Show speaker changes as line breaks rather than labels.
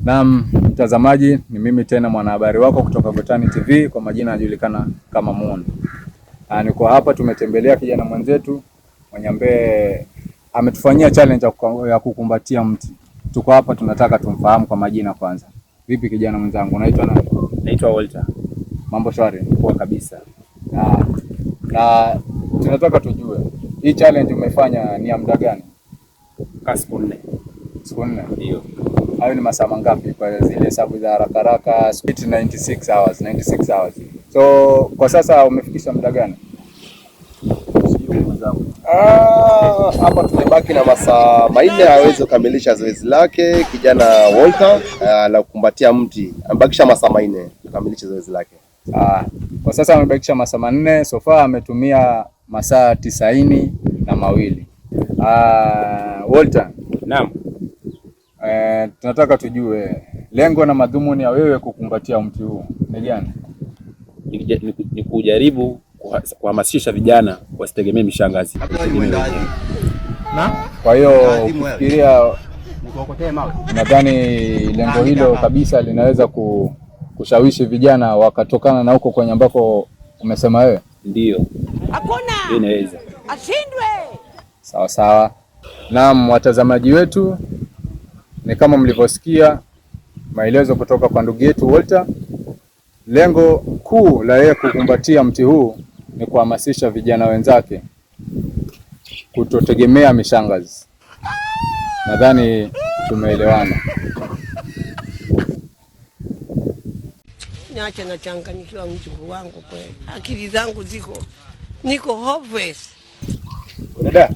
Naam, mtazamaji, ni mimi tena mwanahabari wako kutoka Botani TV, kwa majina anajulikana kama Moon. Niko hapa, tumetembelea kijana mwenzetu mwenye ambaye ametufanyia challenge ya kukumbatia mti. Tuko hapa tunataka tumfahamu kwa majina kwanza. Vipi kijana mwenzangu, unaitwa nani?
Naitwa Walter.
Mambo shwari?
Poa kabisa.
Na tunataka tujue hii challenge umefanya ni ya muda gani?
Siku 4.
Siku 4?
Ndio. Hayo
ni masaa mangapi kwa zile hesabu za haraka haraka? 96 hours. So kwa sasa umefikisha muda gani?
Hapa tumebaki na masaa 4 aweze kukamilisha zoezi lake. Kijana Walter la kukumbatia mti amebakisha masaa 4 kukamilisha zoezi lake.
Kwa sasa amebakisha masaa 4, so far ametumia masaa 92. Walter.
Naam.
Tunataka tujue lengo na madhumuni ya wewe kukumbatia mti huu ni gani?
Ni kujaribu kuhamasisha vijana wasitegemee mishangazi.
Kwa hiyo ukifikiria, nadhani lengo hilo kabisa linaweza kushawishi vijana wakatokana na huko kwenye ambako umesema wewe?
Ndio.
Hakuna.
Inaweza.
Ashindwe.
Sawa. Naam, watazamaji wetu, ni kama mlivyosikia maelezo kutoka kwa ndugu yetu Walter. Lengo kuu la yeye kukumbatia mti huu ni kuhamasisha vijana wenzake kutotegemea mishangazi. Nadhani tumeelewana.
Niache nachanganyikiwa mjukuu wangu kweli. Akili zangu niko hopeless.
Dada.